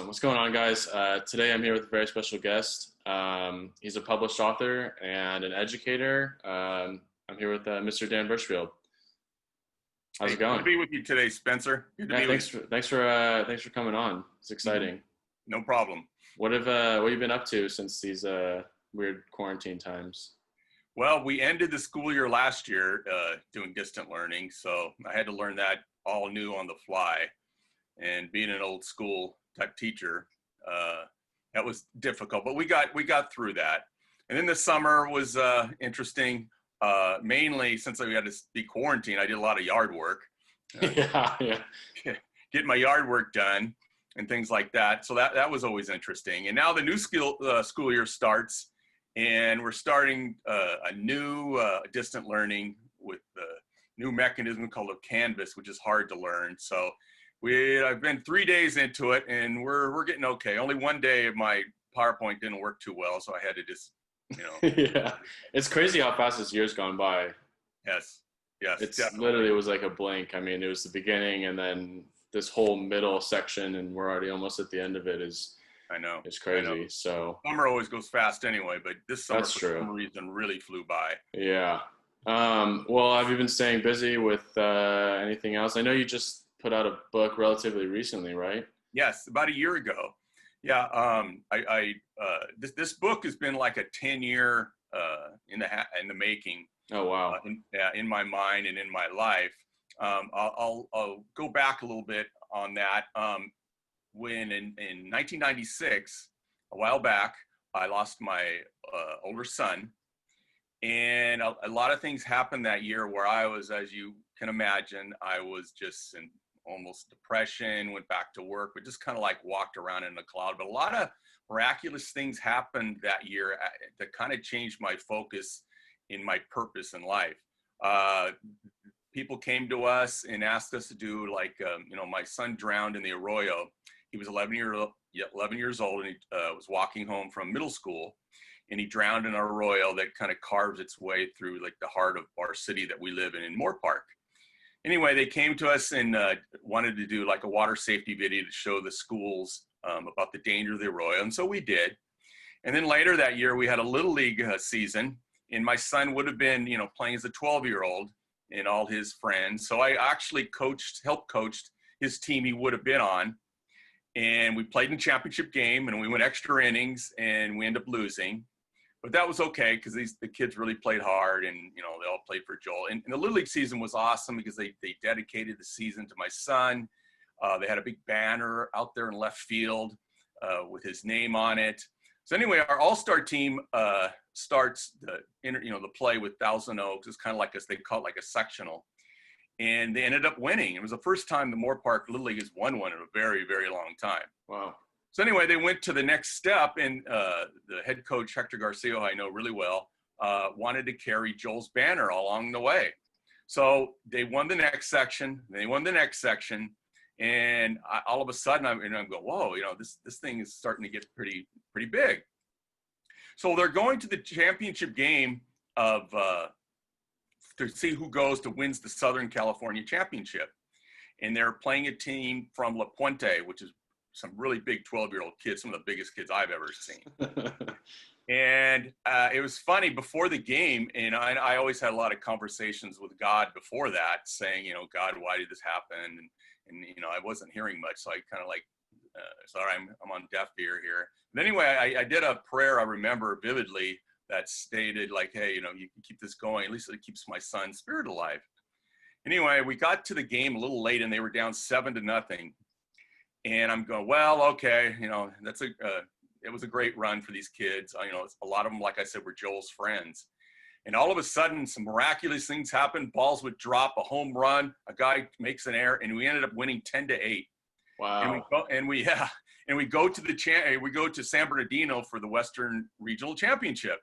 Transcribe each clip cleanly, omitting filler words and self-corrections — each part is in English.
What's going on, guys? Today I'm here with a very special guest. He's a published author and an educator. I'm here with Mr. Dan Burchfield. How's it going? Good to be with you today, Spencer. Good to be with you. Thanks for coming on. It's exciting. No problem. What have you been up to since these weird quarantine times? Well, we ended the school year last year doing distant learning, so I had to learn that all new on the fly. And being an old school type teacher, that was difficult, but we got through that. And then the summer was interesting. Mainly since we had to be quarantined, I did a lot of yard work. Yeah. Get my yard work done and things like that. So that was always interesting. And now the new school year starts, and we're starting a new distant learning with a new mechanism called a Canvas, which is hard to learn. So I've been 3 days into it, and we're getting okay. Only one day my PowerPoint didn't work too well, so I had to just, Yeah, it's crazy how fast this year's gone by. Yes, It's definitely. literally, it was like a blink. I mean, it was the beginning, and then this whole middle section, and we're already almost at the end of it. I know. It's crazy. I know. So Summer always goes fast anyway, but this summer That's for true. some reason really flew by. yeah. Well, have you been staying busy with anything else? I know you just put out a book relatively recently, right? Yes, about a year ago. Yeah, this book has been like a 10-year in the making. Oh, wow. In my mind and in my life. I'll go back a little bit on that. When in 1996, a while back, I lost my older son, and a lot of things happened that year where I was, as you can imagine, I was just in almost depression, went back to work, but just kind of like walked around in a cloud. But a lot of miraculous things happened that year that kind of changed my focus in my purpose in life. People came to us and asked us to do my son drowned in the arroyo. He was 11 years old, and he was walking home from middle school, and he drowned in an arroyo that kind of carves its way through like the heart of our city that we live in Moore Park. Anyway, they came to us and wanted to do like a water safety video to show the schools about the danger of the arroyo, and so we did. And then later that year, we had a little league season, and my son would have been, playing as a 12-year-old and all his friends. So I actually helped coach his team he would have been on, and we played in the championship game, and we went extra innings, and we ended up losing. But that was okay because the kids really played hard, and they all played for Joel. And the Little League season was awesome because they dedicated the season to my son. They had a big banner out there in left field with his name on it. So anyway, our all-star team starts the play with Thousand Oaks. It's kind of like they call it like a sectional, and they ended up winning. It was the first time the Moore Park Little League has won one in a very, very long time. Wow. So anyway, they went to the next step, and the head coach, Hector Garcia, who I know really well, wanted to carry Joel's banner along the way. So they won the next section, and all of a sudden I'm going, whoa, this thing is starting to get pretty big. So they're going to the championship game to see who wins the Southern California Championship. And they're playing a team from La Puente, which is some really big 12-year-old kids, some of the biggest kids I've ever seen. And it was funny before the game, and I always had a lot of conversations with God before that, saying, God, why did this happen? And I wasn't hearing much, so I kind of sorry, I'm on deaf ear here. But anyway, I did a prayer I remember vividly that stated like, hey, you can keep this going. At least it keeps my son's spirit alive. Anyway, we got to the game a little late, and they were down 7-0. And I'm going, well, okay, it was a great run for these kids. A lot of them, like I said, were Joel's friends. And all of a sudden, some miraculous things happened. Balls would drop, a home run, a guy makes an error, and we ended up winning 10-8. Wow. And we go to San Bernardino for the Western Regional Championship.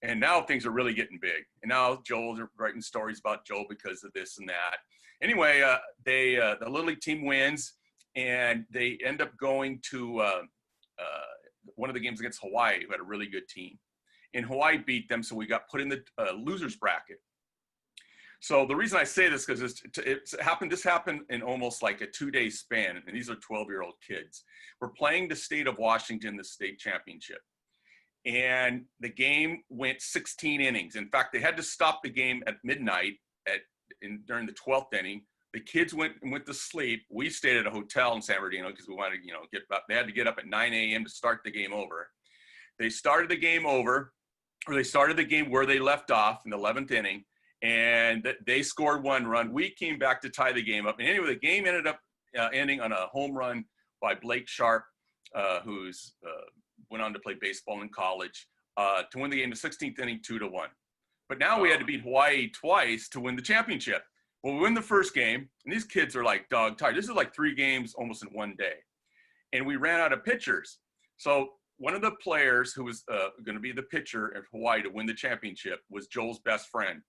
And now things are really getting big. And now Joel's writing stories about Joel because of this and that. Anyway, the Little League team wins, and they end up going to one of the games against Hawaii, who had a really good team. And Hawaii beat them, so we got put in the losers bracket. So the reason I say this, because this happened in almost like a 2-day span, and these are 12-year-old kids. We're playing the state of Washington, the state championship. And the game went 16 innings. In fact, they had to stop the game at midnight during the 12th inning. The kids went to sleep. We stayed at a hotel in San Bernardino because we wanted to, get up. They had to get up at 9 a.m. to start the game over. They started the game over, or they started the game where they left off in the 11th inning, and they scored 1 run. We came back to tie the game up. And anyway, the game ended up ending on a home run by Blake Sharp, who's went on to play baseball in college, to win the game in the 16th inning, 2-1. But now we had to beat Hawaii twice to win the championship. Well, we win the first game, and these kids are like dog tired. This is like 3 games almost in one day. And we ran out of pitchers. So one of the players who was going to be the pitcher of Hawaii to win the championship was Joel's best friend.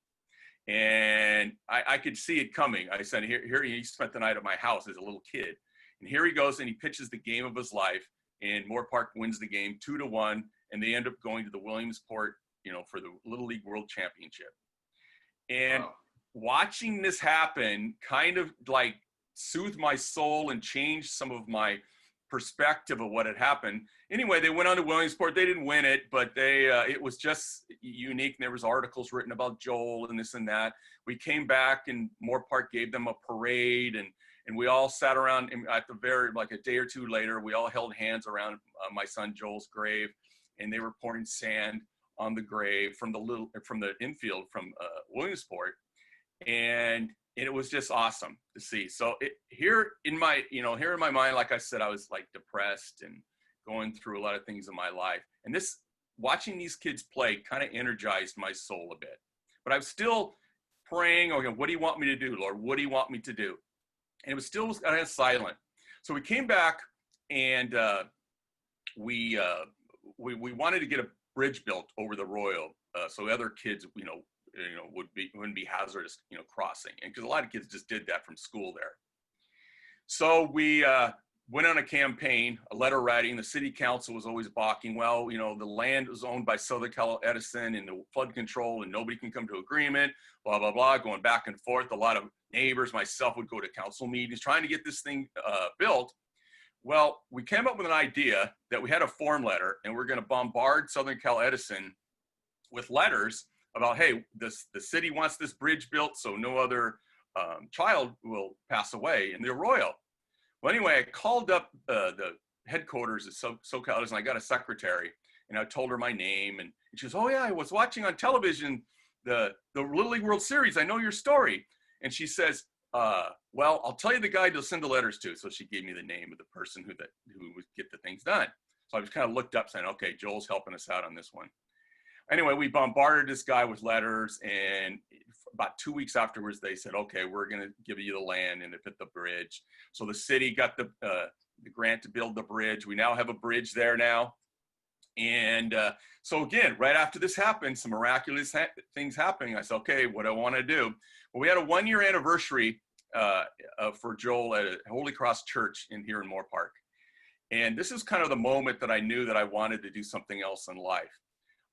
And I could see it coming. I said, here he spent the night at my house as a little kid. And here he goes, and he pitches the game of his life. And Moore Park wins the game 2-1. And they end up going to the Williamsport, for the Little League World Championship. And watching this happen kind of like soothed my soul and changed some of my perspective of what had happened. Anyway, they went on to Williamsport. They didn't win it, but it was just unique. And there was articles written about Joel and this and that. We came back, and Moore Park gave them a parade, and we all sat around at the like a day or two later, we all held hands around my son Joel's grave, and they were pouring sand on the grave from the infield from Williamsport. And it was just awesome to see. So here in my mind, like I said, I was like depressed and going through a lot of things in my life. And watching these kids play kind of energized my soul a bit. But I was still praying, okay, what do you want me to do, Lord? What do you want me to do? And it was still kind of silent. So we came back, and we wanted to get a bridge built over the Royal, so other kids, wouldn't be hazardous, crossing. And because a lot of kids just did that from school there. So we went on a campaign, a letter writing. The city council was always balking. Well, the land was owned by Southern Cal Edison and the flood control, and nobody can come to agreement, blah, blah, blah, going back and forth. A lot of neighbors, myself, would go to council meetings trying to get this thing built. Well, we came up with an idea that we had a form letter, and we're going to bombard Southern Cal Edison with letters about, hey, the city wants this bridge built so no other child will pass away in the Arroyo. Well, anyway, I called up the headquarters at SoCal Edison. I got a secretary, and I told her my name, and she goes, oh yeah, I was watching on television the Little League World Series. I know your story. And she says, well, I'll tell you the guy to send the letters to. So she gave me the name of the person who would get the things done. So I just kind of looked up saying, okay, Joel's helping us out on this one. Anyway, we bombarded this guy with letters, and about 2 weeks afterwards, they said, okay, we're going to give you the land and to put the bridge. So the city got the grant to build the bridge. We now have a bridge there now. And so again, right after this happened, some miraculous things happening. I said, okay, what do I want to do? Well, we had a 1-year anniversary for Joel at a Holy Cross Church here in Moore Park. And this is kind of the moment that I knew that I wanted to do something else in life.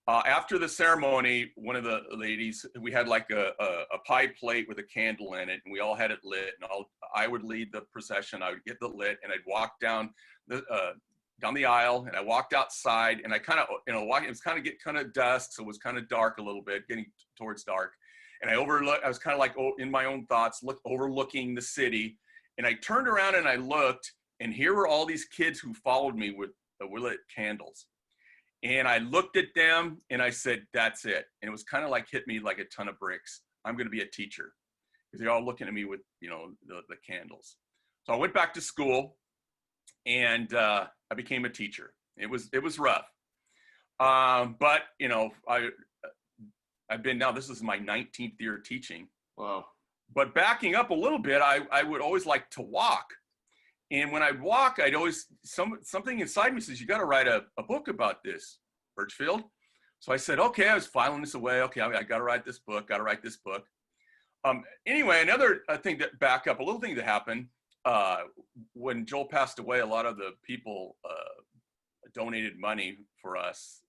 After the ceremony, one of the ladies, we had like a pie plate with a candle in it, and we all had it lit. And I would lead the procession. I would get the lit, and I'd walk down the aisle, and I walked outside, and I kind of, it was kind of getting kind of dusk, so it was kind of dark a little bit, getting towards dark. And I was kind of like in my own thoughts, overlooking the city. And I turned around and I looked, and here were all these kids who followed me with the lit candles. And I looked at them and I said, that's it. And it was kind of like hit me like a ton of bricks. I'm going to be a teacher, because they're all looking at me with, the candles. So I went back to school, and I became a teacher. It was rough. But, I've been now, this is my 19th year teaching. Wow. But backing up a little bit, I would always like to walk. And when I'd walk, I'd always, something inside me says, you got to write a book about this, Burchfield. So I said, okay, I was filing this away. Okay, I got to write this book, Anyway, another thing that back up, a little thing that happened, when Joel passed away, a lot of the people donated money for us,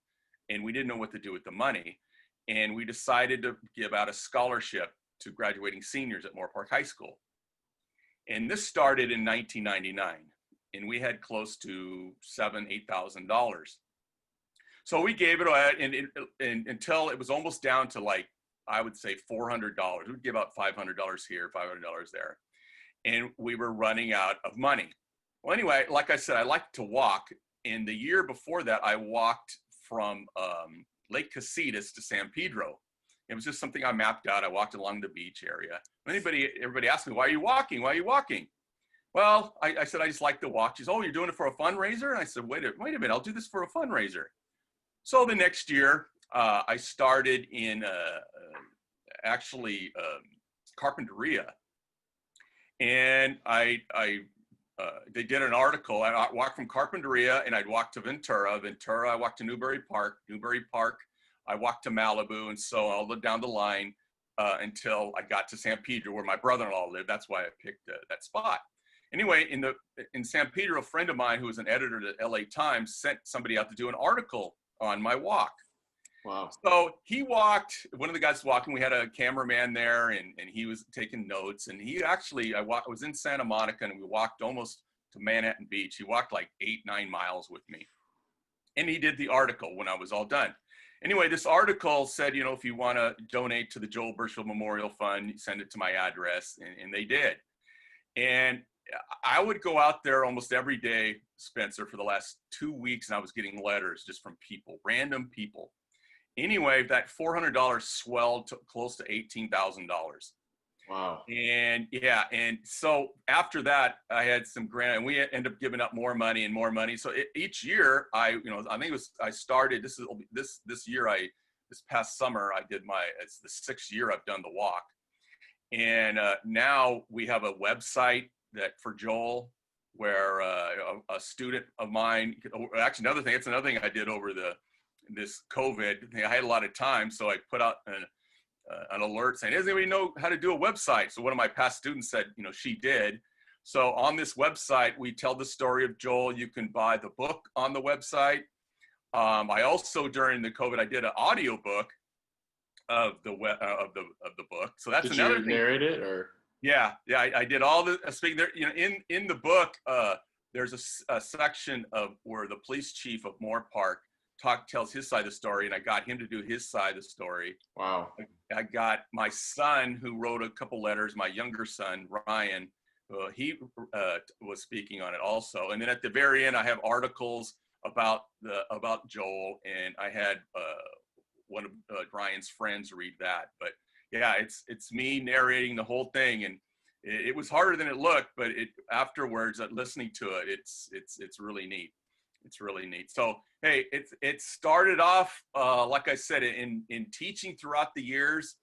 and we didn't know what to do with the money. And we decided to give out a scholarship to graduating seniors at Moore Park High School. And this started in 1999, and we had close to $8,000. So we gave it away until it was almost down to, like, I would say $400. We'd give out $500 here, $500 there. And we were running out of money. Well, anyway, like I said, I like to walk. And the year before that, I walked from Lake Casitas to San Pedro. It was just something I mapped out. I walked along the beach area. Everybody asked me, why are you walking? Why are you walking? Well, I said, I just like to walk. She said, oh, you're doing it for a fundraiser? And I said, wait a minute, I'll do this for a fundraiser. So the next year, I started in Carpinteria. And they did an article. I walked from Carpinteria and I'd walk to Ventura. I walked to Newbury Park. I walked to Malibu, and so all down the line until I got to San Pedro, where my brother-in-law lived. That's why I picked that spot. Anyway, in San Pedro, a friend of mine who was an editor at LA Times sent somebody out to do an article on my walk. Wow. So he walked, one of the guys was walking, we had a cameraman there, and he was taking notes. And he actually, I was in Santa Monica, and we walked almost to Manhattan Beach. He walked like 8-9 miles with me. And he did the article when I was all done. Anyway, this article said, you know, if you want to donate to the Joel Burchfield Memorial Fund, send it to my address, and they did. And I would go out there almost every day, Spencer, for the last 2 weeks, and I was getting letters just from people, random people. Anyway, that $400 swelled to close to $18,000. Wow. And yeah, and so after that, I had some grant, and we ended up giving up more money and more money. So each year, I think it was, I started, this past summer, it's the 6th year I've done the walk. And now we have a website that for Joel, where a student of mine, actually it's another thing I did over this COVID thing. I had a lot of time, so I put out an alert saying, does anybody know how to do a website? So one of my past students said, you know, she did. So on this website, we tell the story of Joel. You can buy the book on the website. I also, during the COVID, I did an audio book of the book. So that's another thing. Did you narrate it, or? Yeah, I did all the speaking there. You know, in the book, there's a section of where the police chief of Moore Park tells his side of the story, and I got him to do his side of the story. Wow. I got my son, who wrote a couple letters, my younger son, Ryan, he was speaking on it also. And then at the very end, I have articles about Joel, and I had one of Ryan's friends read that. But yeah, it's me narrating the whole thing, and it was harder than it looked, but afterwards, listening to it, it's really neat. It's really neat. So, hey, it started off, like I said, in teaching throughout the years.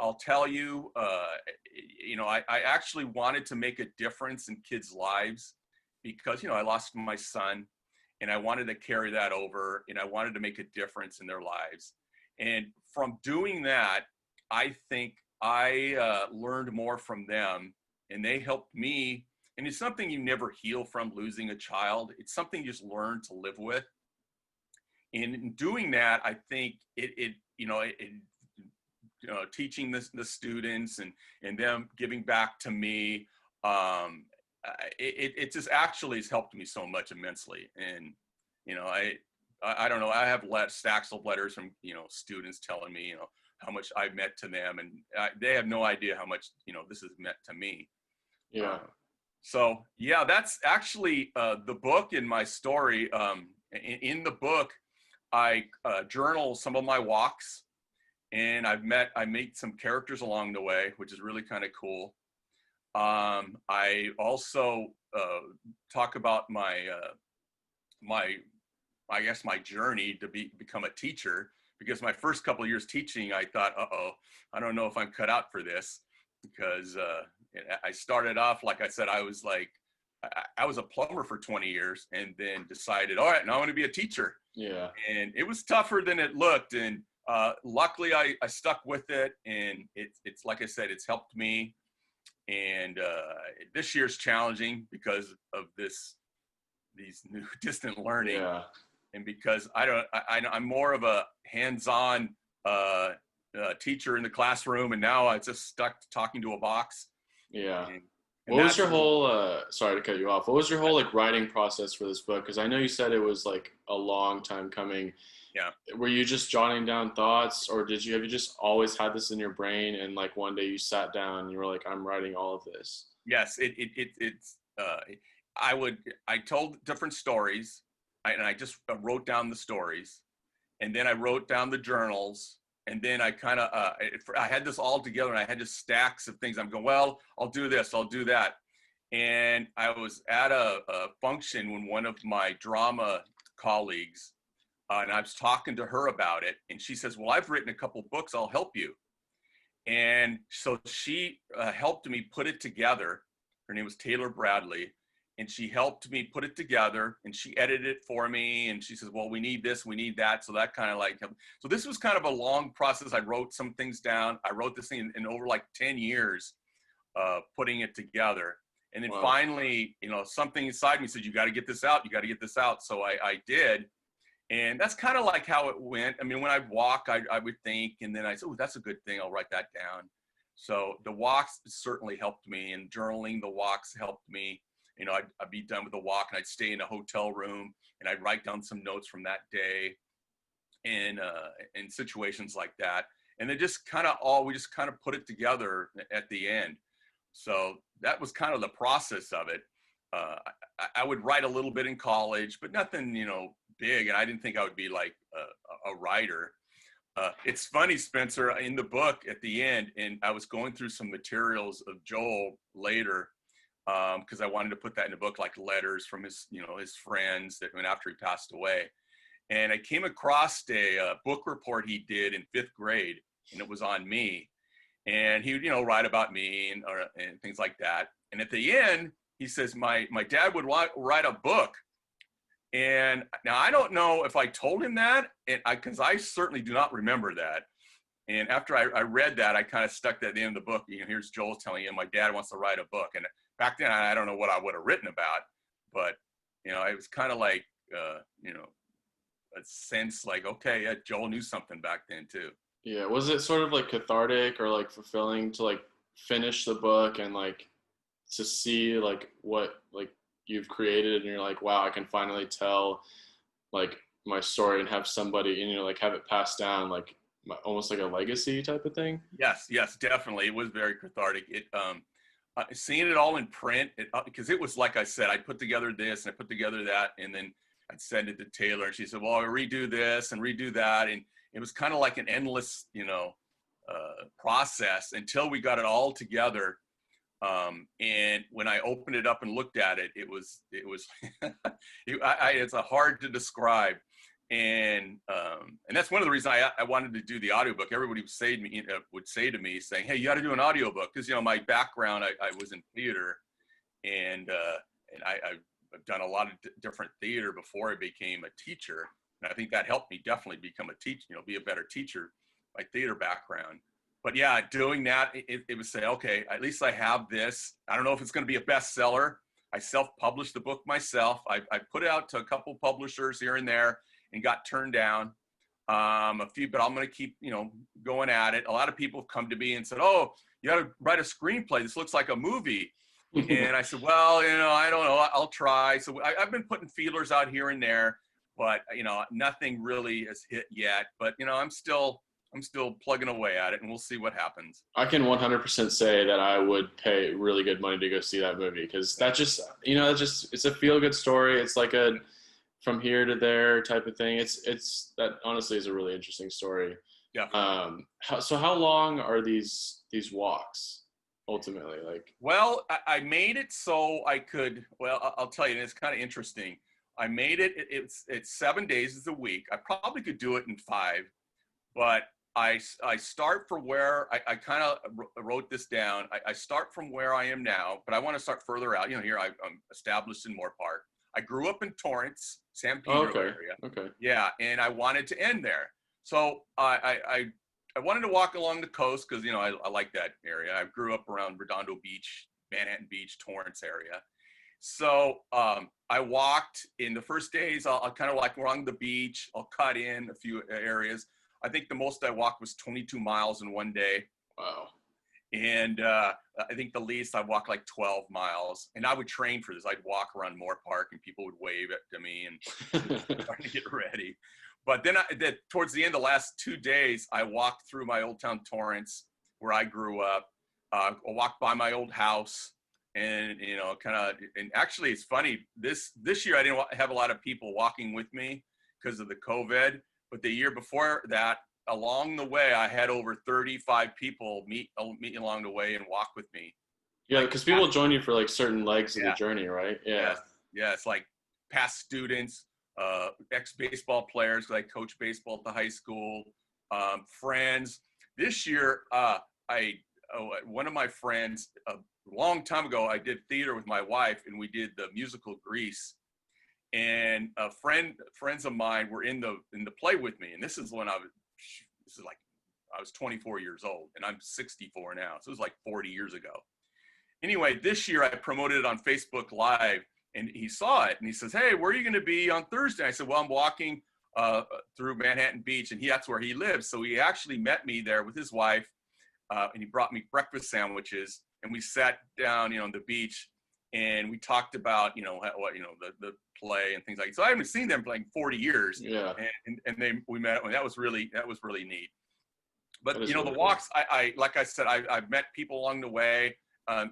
I'll tell you, I actually wanted to make a difference in kids' lives because, I lost my son, and I wanted to carry that over, and I wanted to make a difference in their lives. And from doing that, I think I learned more from them, and they helped me. And it's something you never heal from, losing a child. It's something you just learn to live with. And in doing that, I think teaching the students and them giving back to me, it just actually has helped me so much immensely. And, I don't know, I have stacks of letters from, students telling me, how much I've meant to them. And they have no idea how much, this has meant to me. Yeah. So yeah, that's actually the book in my story. In the book, I journal some of my walks, and I made some characters along the way, which is really kind of cool. I also talk about my journey to become a teacher, because my first couple of years teaching, I thought, I don't know if I'm cut out for this, because I started off, like I said, I was a plumber for 20 years, and then decided, all right, now I want to be a teacher. Yeah. And it was tougher than it looked. And luckily I stuck with it, and it's like I said, it's helped me. And this year's challenging because of these new distant learning. Yeah. And because I'm more of a hands-on teacher in the classroom, and now I just stuck talking to a box. Yeah. And What was that's your whole sorry to cut you off. What was your whole like writing process for this book? Because I know you said it was like a long time coming. yeah. Were you just jotting down thoughts, or have you just always had this in your brain and like one day you sat down and you were like, I'm writing all of this? Yes, it's I told different stories, and I just wrote down the stories, and then I wrote down the journals, and then I kind of I had this all together, and I had just stacks of things. I'm going, well, I'll do this, I'll do that, and I was at a function when one of my drama colleagues, and I was talking to her about it, and she says, well, I've written a couple books, I'll help you. And so she helped me put it together. Her name was Taylor Bradley. And she helped me put it together, and she edited it for me. And she says, well, we need this, we need that. So that kind of like, so this was kind of a long process. I wrote some things down. I wrote this thing in over like 10 years, putting it together. And then finally, something inside me said, you got to get this out. You got to get this out. So I did. And that's kind of like how it went. I mean, when I'd walk, I would think, and then I said, oh, that's a good thing. I'll write that down. So the walks certainly helped me, and journaling the walks helped me. I'd be done with the walk, and I'd stay in a hotel room, and I'd write down some notes from that day, and in situations like that. And they just we just kind of put it together at the end. So that was kind of the process of it. I would write a little bit in college, but nothing, big. And I didn't think I would be like a writer. It's funny, Spencer, in the book at the end, and I was going through some materials of Joel later, because I wanted to put that in the book, like letters from his friends that went after he passed away. And I came across a book report he did in 5th grade, and it was on me. And he would, write about me and things like that. And at the end, he says, my dad would write a book. And now I don't know if I told him that, because I certainly do not remember that. And after I read that, I kind of stuck that at the end of the book. Here's Joel telling you, my dad wants to write a book. And back then, I don't know what I would have written about, but it was kind of like, a sense like, okay, yeah, Joel knew something back then too. Yeah. Was it sort of like cathartic or like fulfilling to like finish the book and like to see like what like you've created and you're like, wow, I can finally tell like my story and have somebody and like have it passed down like almost like a legacy type of thing? Yes, definitely. It was very cathartic. Seeing it all in print, because it was like I said, I put together this and I put together that, and then I'd send it to Taylor, and she said, well, I'll redo this and redo that. And it was kind of like an endless, process until we got it all together. And when I opened it up and looked at it, it was it's hard to describe. And that's one of the reasons I wanted to do the audiobook. Everybody would say to me saying, hey, you got to do an audiobook. Because, my background, I was in theater, and I've done a lot of different theater before I became a teacher. And I think that helped me definitely become a teacher, be a better teacher, my theater background. But yeah, doing that, it would say, okay, at least I have this. I don't know if it's going to be a bestseller. I self-published the book myself. I put it out to a couple publishers here and there and got turned down a few, but I'm going to keep, going at it. A lot of people have come to me and said, oh, you got to write a screenplay. This looks like a movie. And I said, well, I don't know. I'll try. So I've been putting feelers out here and there, but, nothing really has hit yet. But, I'm still plugging away at it, and we'll see what happens. I can 100% say that I would pay really good money to go see that movie, because that just, it's a feel-good story. It's like a from here to there type of thing. It's that honestly is a really interesting story. Yeah. So how long are these walks ultimately? Like, well, I made it so I could. Well, I'll tell you, it's kind of interesting. I made it. It's 7 days a week. I probably could do it in 5, but I start from where I kind of wrote this down. I start from where I am now, but I want to start further out. Here I'm established in Moore Park. I grew up in Torrance, San Pedro area. Okay. Yeah, and I wanted to end there. So I wanted to walk along the coast because, I like that area. I grew up around Redondo Beach, Manhattan Beach, Torrance area. So I walked in the first days. I'll kind of like along the beach. I'll cut in a few areas. I think the most I walked was 22 miles in one day. Wow. And I think the least I walked like 12 miles. And I would train for this. I'd walk around Moore Park and people would wave it to me and trying to get ready. But then towards the end, the last 2 days, I walked through my Old Town Torrance where I grew up. I walked by my old house and, you know, and actually it's funny, this year I didn't have a lot of people walking with me because of the COVID, but the year before that, along the way, I had over 35 people meet along the way and walk with me. Yeah, because people join you for like certain legs of the Yeah. journey, right? Yeah. Yeah, it's like past students, ex-baseball players, 'cause I coach baseball at the high school, friends. This year, one of my friends, a long time ago, I did theater with my wife, and we did the musical Grease. And friends of mine were in the play with me, and this is like I was 24 years old, and I'm 64 now, so it was like 40 years ago. Anyway, this year I promoted it on Facebook Live, and he saw it, and he says, "Hey, where are you going to be on Thursday?" I said, "Well, I'm walking through Manhattan Beach," and that's where he lives. So he actually met me there with his wife, and he brought me breakfast sandwiches, and we sat down, on the beach, and we talked about, what, the play and things like that. So I haven't seen them for like 40 years. Yeah. And we met, and that was really neat. But, That is the really walks, I like I said, I've met people along the way a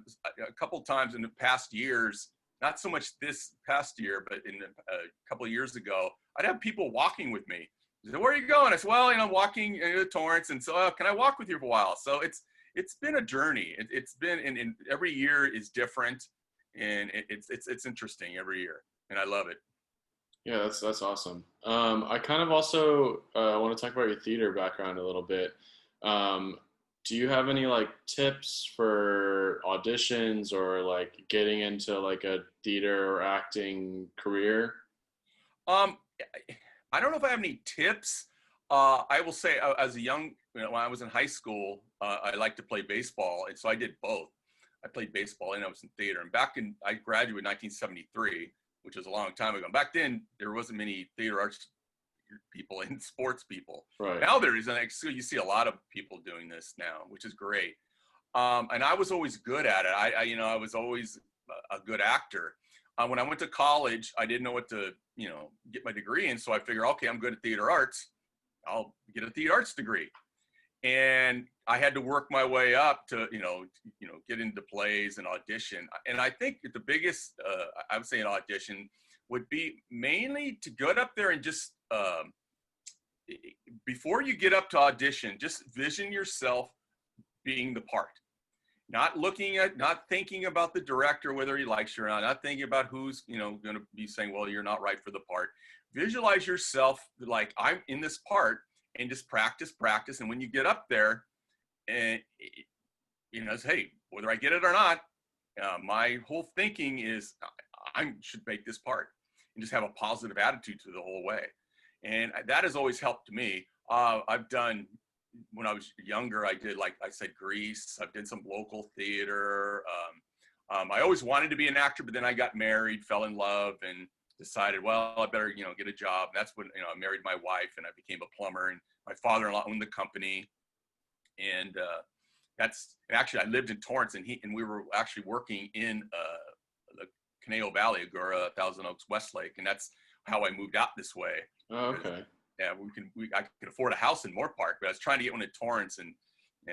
couple times in the past years, not so much this past year, but in a couple of years ago, I'd have people walking with me. They said, "Where are you going?" I said, "Well, walking in the Torrance." And so, "Can I walk with you for a while?" So it's been a journey. It's been, and every year is different. And it's interesting every year, and I love it. Yeah, that's awesome. I kind of also want to talk about your theater background a little bit. Do you have any like tips for auditions or like getting into like a theater or acting career? Um, I don't know if I have any tips. I will say, as a young, when I was in high school, I liked to play baseball, and so I did both. I played baseball and I was in theater. And I graduated in 1973, which was a long time ago. Back then, there wasn't many theater arts people and sports people. Right. Now there is, you see a lot of people doing this now, which is great. And I was always good at it. I was always a good actor. When I went to college, I didn't know what to, get my degree in. So I figured, okay, I'm good at theater arts. I'll get a theater arts degree. And I had to work my way up to, get into plays and audition. And I think the biggest, I would say an audition would be mainly to get up there and just, before you get up to audition, just vision yourself being the part. Not thinking about the director, whether he likes you or not thinking about who's, going to be saying, well, you're not right for the part. Visualize yourself like, I'm in this part, and just practice. And when you get up there, and hey, whether I get it or not, my whole thinking is I should make this part, and just have a positive attitude to the whole way. And that has always helped me. I've done, when I was younger, I did, like I said, Grease. I've done some local theater. I always wanted to be an actor, but then I got married, fell in love, and decided, well, I better, get a job. That's when, I married my wife, and I became a plumber, and my father-in-law owned the company. And actually, I lived in Torrance, and we were actually working in the Conejo Valley, Agora, Thousand Oaks, Westlake, and that's how I moved out this way. Oh, okay. Yeah, I could afford a house in Moore Park, but I was trying to get one in Torrance, and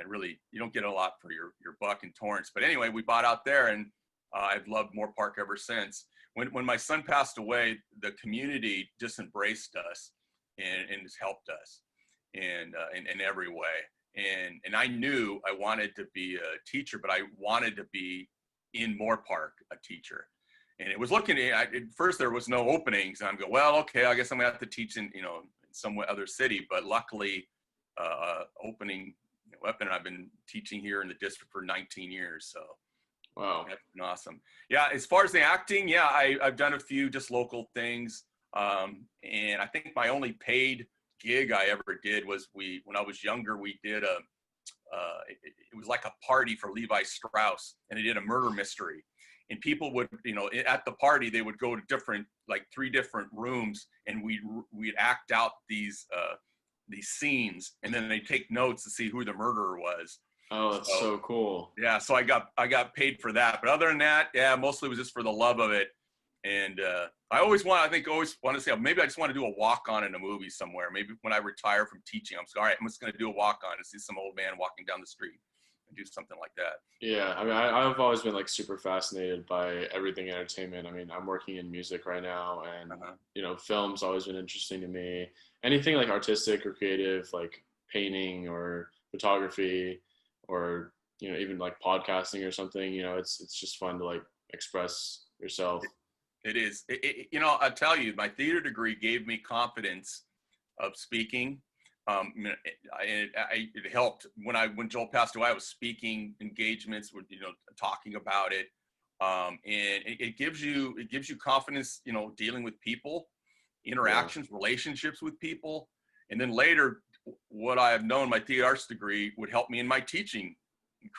really, you don't get a lot for your buck in Torrance. But anyway, we bought out there, and I've loved Moore Park ever since. When my son passed away, the community just embraced us and has helped us in every way. And I knew I wanted to be a teacher, but I wanted to be in Moore Park, a teacher. And it was looking at first there was no openings, and I'm going, well, okay, I guess I'm gonna have to teach in some other city. But luckily, opening up, and I've been teaching here in the district for 19 years. So wow, that's been awesome. Yeah, as far as the acting, yeah, I've done a few just local things, and I think my only paid gig I ever did was when I was younger, we did it was like a party for Levi Strauss, and it did a murder mystery. And people would, at the party, they would go to 3 different rooms, and we'd act out these these scenes, and then they take notes to see who the murderer was. Oh, that's so cool. Yeah, so I got paid for that. But other than that, yeah, mostly it was just for the love of it. And I always want to say, maybe I just want to do a walk-on in a movie somewhere. Maybe when I retire from teaching, I'm just, all right, I'm just going to do a walk-on and see some old man walking down the street and do something like that. Yeah, I mean, I've always been like super fascinated by everything entertainment. I mean, I'm working in music right now, and you know, film's always been interesting to me. Anything like artistic or creative, like painting or photography, or you know, even like podcasting or something. You know, it's just fun to like express yourself. It is. You know, I tell you, my theater degree gave me confidence of speaking. It helped when Joel passed away. I was speaking engagements, you know, talking about it, and it gives you confidence. You know, dealing with people, interactions, relationships with people, and then later, what I have known, my theater arts degree would help me in my teaching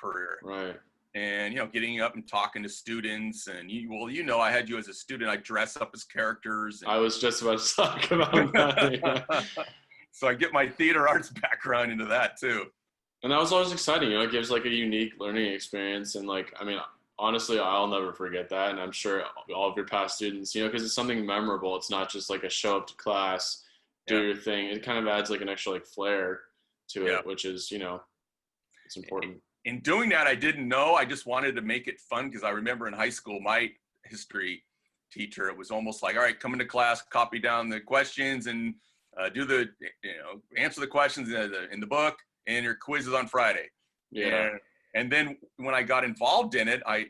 career. Right. And, you know, getting up and talking to students, and you know, I had you as a student. I dress up as characters. I was just about to talk about that. Yeah. So I get my theater arts background into that too. And that was always exciting. You know, it gives like a unique learning experience. And like, I mean, honestly, I'll never forget that. And I'm sure all of your past students, you know, because it's something memorable. It's not just like a show up to class, do your thing. It kind of adds like an extra like flair to it, which is, you know, it's important. In doing that, I didn't know. I just wanted to make it fun because I remember in high school, my history teacher, it was almost like, all right, come into class, copy down the questions, and do the, you know, answer the questions in the book, and your quiz is on Friday. Yeah. And then when I got involved in it, I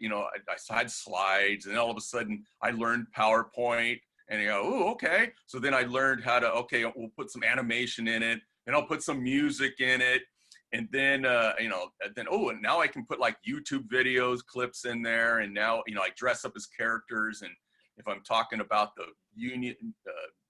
had slides, and all of a sudden I learned PowerPoint, and you go, oh, okay. So then I learned how to, okay, we'll put some animation in it, and I'll put some music in it. And then, you know, and now I can put like YouTube videos, clips in there. And now, you know, I dress up as characters. And if I'm talking about the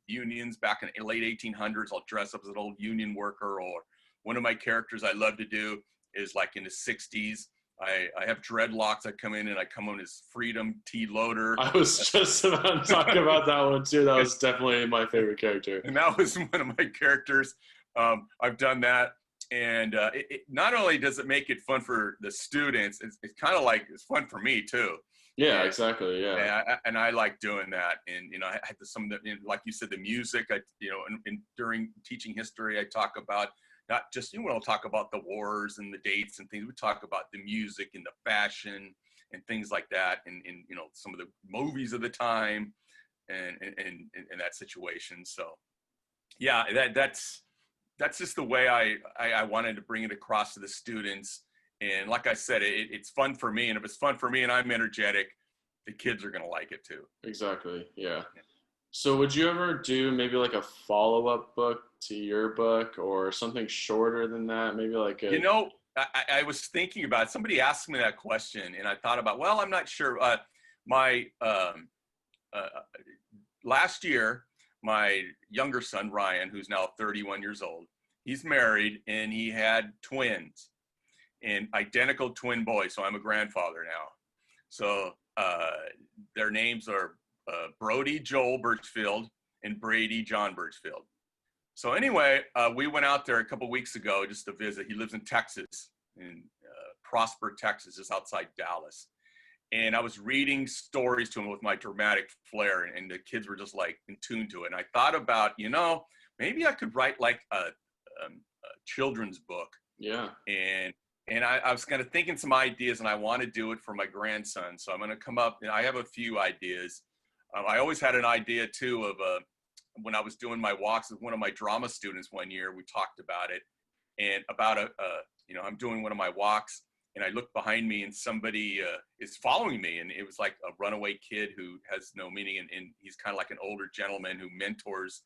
unions back in the late 1800s, I'll dress up as an old union worker. Or one of my characters I love to do is like in the 60s. I have dreadlocks. I come in and I come on as Freedom T. Loader. I was just about to talk about that one too. That was definitely my favorite character. And that was one of my characters. I've done that. And it not only does it make it fun for the students, it's kind of like it's fun for me too. Yeah, exactly. Yeah. And I like doing that. And, you know, I had some of the, you know, like you said, the music, you know, and during teaching history, I talk about not just, you know, we'll talk about the wars and the dates and things. We talk about the music and the fashion and things like that. And you know, some of the movies of the time and that situation. So yeah, that's just the way I wanted to bring it across to the students. And like I said, it's fun for me. And if it's fun for me and I'm energetic, the kids are going to like it too. Exactly. Yeah. So would you ever do maybe like a follow-up book to your book or something shorter than that? Maybe like a... You know, I was thinking about it. Somebody asked me that question and I thought about, well, I'm not sure. Last year, my younger son, Ryan, who's now 31 years old, he's married and he had twins and identical twin boys. So I'm a grandfather now. So their names are Brody Joel Burchfield and Brady John Burchfield. So anyway, we went out there a couple weeks ago just to visit. He lives in Texas, in Prosper, Texas, just outside Dallas. And I was reading stories to him with my dramatic flair, and the kids were just like in tune to it. And I thought about, you know, maybe I could write like a children's book. Yeah. And I was kind of thinking some ideas, and I want to do it for my grandson. So I'm going to come up, and I have a few ideas. I always had an idea too of when I was doing my walks with one of my drama students one year, we talked about it, and about you know, I'm doing one of my walks, and I look behind me and somebody is following me. And it was like a runaway kid who has no meaning. And he's kind of like an older gentleman who mentors,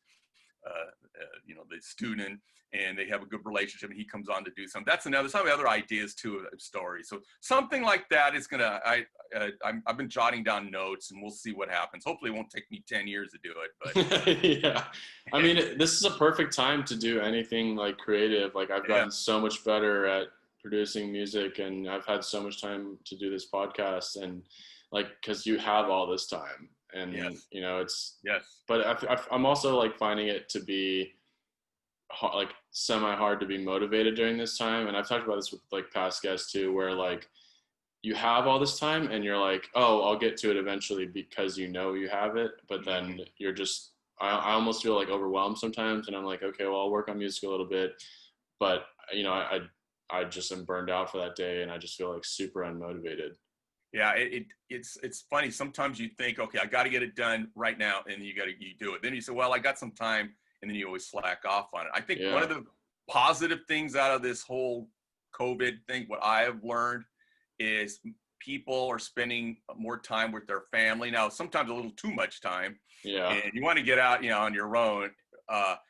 you know, the student, and they have a good relationship, and he comes on to do something. That's some other ideas too of stories. So something like that is gonna, I've been jotting down notes, and we'll see what happens. Hopefully it won't take me 10 years to do it, but yeah. I mean, this is a perfect time to do anything like creative. Like I've gotten so much better at producing music, and I've had so much time to do this podcast, and like, cause you have all this time, and you know, it's, but I'm also like finding it to be like semi hard to be motivated during this time. And I've talked about this with like past guests too, where like you have all this time and you're like, oh, I'll get to it eventually because you know you have it. But then you're just, I almost feel like overwhelmed sometimes. And I'm like, okay, well, I'll work on music a little bit. But, you know, I just am burned out for that day and I just feel like super unmotivated. Yeah, it's funny. Sometimes you think, okay, I got to get it done right now, and you do it. Then you say, well, I got some time, and then you always slack off on it. I think one Yeah. of the positive things out of this whole COVID thing, what I have learned, is people are spending more time with their family now. Sometimes a little too much time, Yeah. and you want to get out, on your own.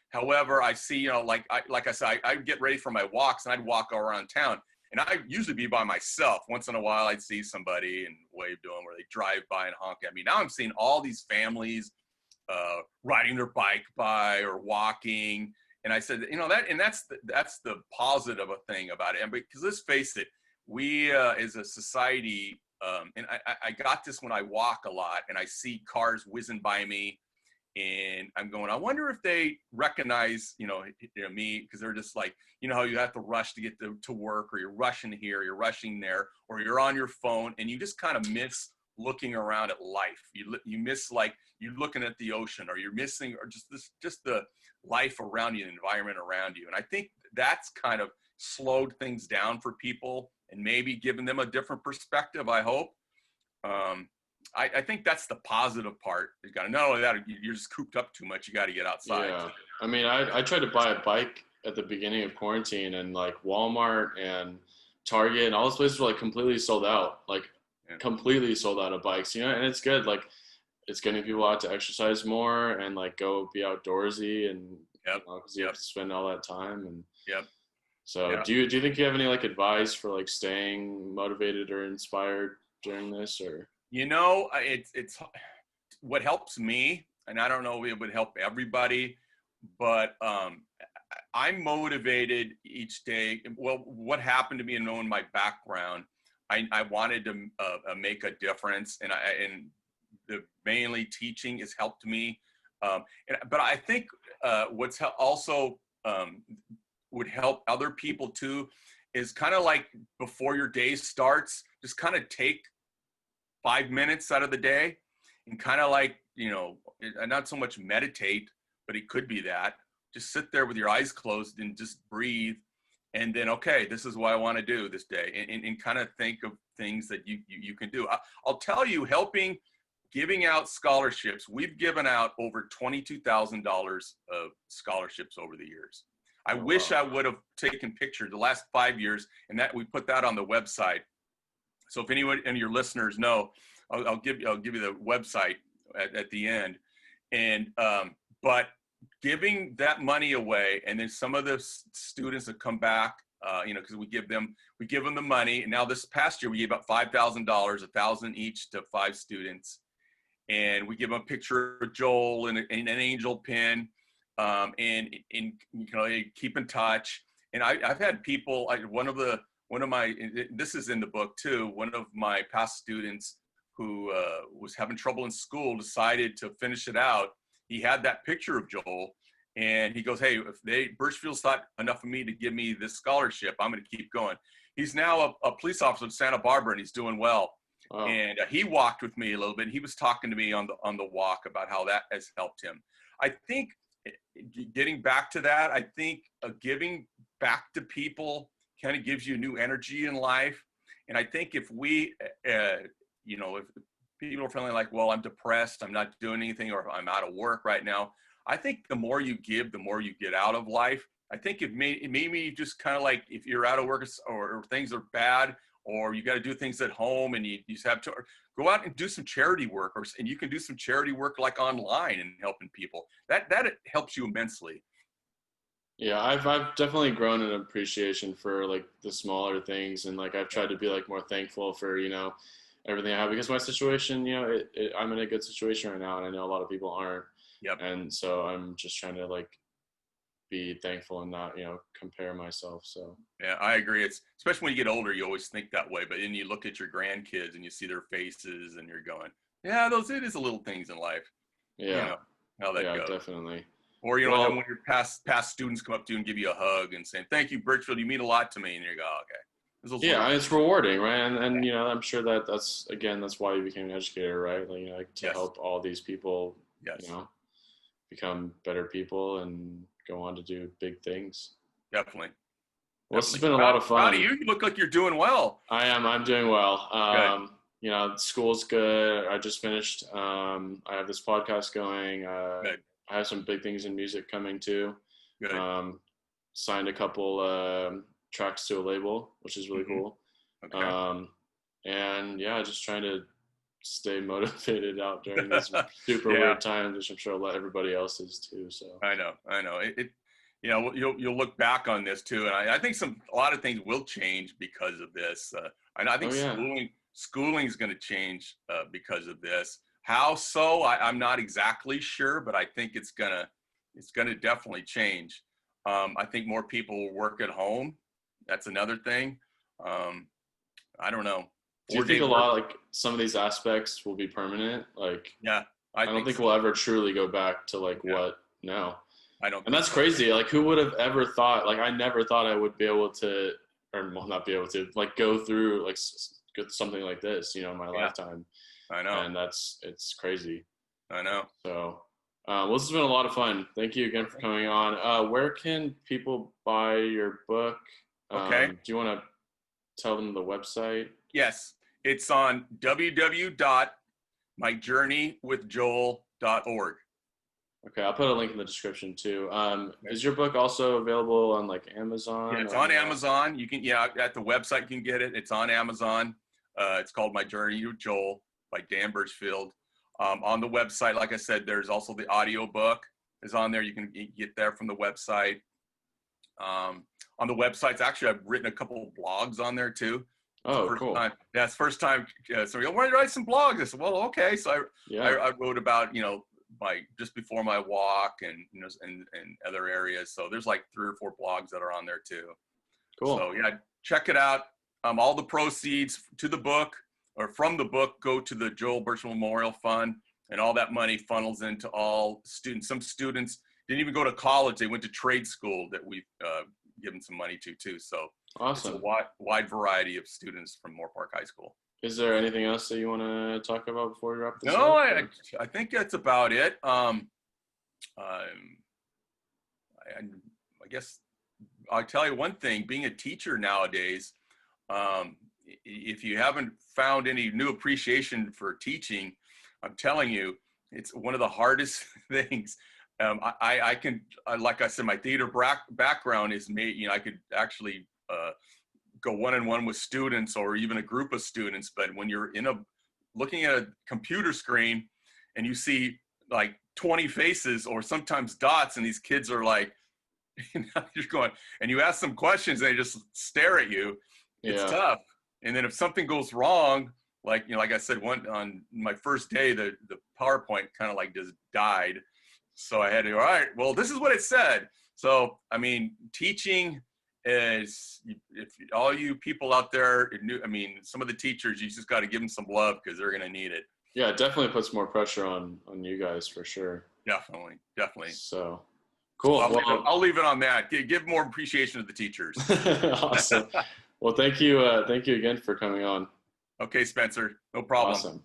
However, I see, like I said, I'd get ready for my walks, and I'd walk around town. And I usually be by myself. Once in a while, I'd see somebody and wave to them, or they drive by and honk at me. Now I'm seeing all these families riding their bike by or walking. And I said, that's the positive thing about it. And because let's face it, we as a society, and I got this when I walk a lot, and I see cars whizzing by me. And I'm going, I wonder if they recognize, me, because they're just like, how you have to rush to get to work, or you're rushing here, you're rushing there, or you're on your phone, and you just kind of miss looking around at life. You miss, like, you're looking at the ocean, or you're missing, or just the life around you, the environment around you. And I think that's kind of slowed things down for people and maybe given them a different perspective, I hope. I think that's the positive part. You got to, not only that, you're just cooped up too much. You got to get outside. Yeah. I mean, I tried to buy a bike at the beginning of quarantine, and like Walmart and Target and all those places were like completely sold out, like completely sold out of bikes, and it's good. Like it's getting people out to exercise more and like go be outdoorsy, and because you have to spend all that time. And so do you think you have any like advice for like staying motivated or inspired during this, or? It's what helps me, and I don't know if it would help everybody, but I'm motivated each day. Well, what happened to me, and knowing my background, I wanted to make a difference, and mainly teaching has helped me. But I think what's also would help other people too is kind of like before your day starts, just kind of take 5 minutes out of the day and kind of like, not so much meditate, but it could be that. Just sit there with your eyes closed and just breathe. And then, okay, this is what I want to do this day, and kind of think of things that you can do. I'll tell you, giving out scholarships, we've given out over $22,000 of scholarships over the years. I wish I would have taken pictures the last 5 years, and that we put that on the website. So if anyone and your listeners know, I'll give you the website at the end. And but giving that money away, and then some of the students that come back, because we give them the money. And now this past year we gave out $5,000, $1,000 each to 5 students, and we give them a picture of Joel and an angel pin, and keep in touch. And I've had people, one of my, this is in the book too, one of my past students who was having trouble in school decided to finish it out. He had that picture of Joel, and he goes, hey, if Burchfield's thought enough of me to give me this scholarship, I'm going to keep going. He's now a police officer in Santa Barbara, and he's doing well. Wow. And he walked with me a little bit. He was talking to me on the walk about how that has helped him. I think getting back to that, I think giving back to people kind of gives you new energy in life. And I think if we, if people are feeling like, well, I'm depressed, I'm not doing anything, or I'm out of work right now, I think the more you give, the more you get out of life. I think it made me just kind of like, if you're out of work or things are bad, or you got to do things at home, and you just have to go out and do some charity work, and you can do some charity work like online and helping people. That helps you immensely. Yeah, I've definitely grown an appreciation for like the smaller things, and like I've tried to be like more thankful for everything I have, because my situation, I'm in a good situation right now, and I know a lot of people aren't. Yep. And so I'm just trying to like be thankful and not compare myself. So yeah, I agree. It's especially when you get older, you always think that way, but then you look at your grandkids and you see their faces, and you're going, yeah, it is the little things in life. Yeah, how that yeah, goes. Definitely. Or, you know, Well, and when your past students come up to you and give you a hug and saying, "Thank you, Burchfield, you mean a lot to me," and you go, "Okay." There's those little yeah, things. it's rewarding, right? And you know, I'm sure that's again, that's why you became an educator, right? Like, you know, like to Yes, help all these people, you yes, know, become better people and go on to do big things. definitely, Well, this has definitely. been a lot of Proud of fun. you. You look like you're doing well. I'm doing well. Good, You know, school's good. I just finished. I have this podcast going. good, I have some big things in music coming too. good. Um, Signed a couple tracks to a label, which is really Hmm. cool. Okay. Um, and yeah, just trying to stay motivated out during these super Yeah, weird times, which I'm sure everybody else is too. So. I know, I know. You know, you'll look back on this too, and I think a lot of things will change because of this. And I think Oh yeah. schooling is going to change because of this. How so? I'm not exactly sure, but I think it's gonna definitely change. I think more people will work at home. That's another thing. Um, I don't know. Do you 4 day think a work. lot like some of these aspects will be permanent? Like, Yeah, I I don't think think so. we'll ever truly go back to like Yeah, what now. I don't And think that's so. crazy. Like, who would have ever thought? Like, I never thought I would be able to, or well, not be able to, like, go through like something like this, you know, in my Yeah, lifetime. I know. And it's crazy. I know. So, well, this has been a lot of fun. Thank you again for Okay. coming on. Where can people buy your book? Okay. Do you want to tell them the website? Yes, it's on www.myjourneywithjoel.org. Okay, I'll put a link in the description too. Okay. Is your book also available on like Yeah, Amazon it's or on anywhere else? Amazon. You can, yeah, at the website you can get it. It's on Amazon. It's called My Journey with Joel by Dan Burchfield. On the website, like I said, there's also the audio book is on there. You can get there from the website. On the websites, actually, I've written a couple of blogs on there too. It's the Oh, first cool. time. Yeah, it's the first time. So we want to write some blogs. I said, well, okay. So Yeah, I wrote about, you know, my just before my walk and, you know, and other areas. So there's like 3 or 4 blogs that are on there too. cool. So yeah, check it out. All the proceeds to the book or from the book go to the Joel Burchfield Memorial Fund, and all that money funnels into all students. Some students didn't even go to college; they went to trade school that we've given some money to too. So it's a Awesome. wide variety of students from Moore Park High School. Is there anything else that you want to talk about before we wrap this No, up? I think that's about it. I guess I'll tell you one thing, being a teacher nowadays, if you haven't found any new appreciation for teaching, I'm telling you, it's one of the hardest things. I can, like I said, my theater background is me, you know, I could actually go one-on-one with students or even a group of students. But when you're looking at a computer screen and you see like 20 faces or sometimes dots, and these kids are like, you're going, and you ask them questions and they just stare at you. It's Yeah. tough. And then if something goes wrong, like, you know, like I said, on my first day, the PowerPoint kind of like just died. So I had to go, all right, well, this is what it said. So, I mean, teaching is, if all you people out there, I mean, some of the teachers, you just got to give them some love because they're going to need it. Yeah, it definitely puts more pressure on you guys for sure. Definitely. So So cool. Well, I'll leave it on that. Give more appreciation to the teachers. awesome. Well, thank you again for coming on. Okay, Spencer, no problem. Awesome.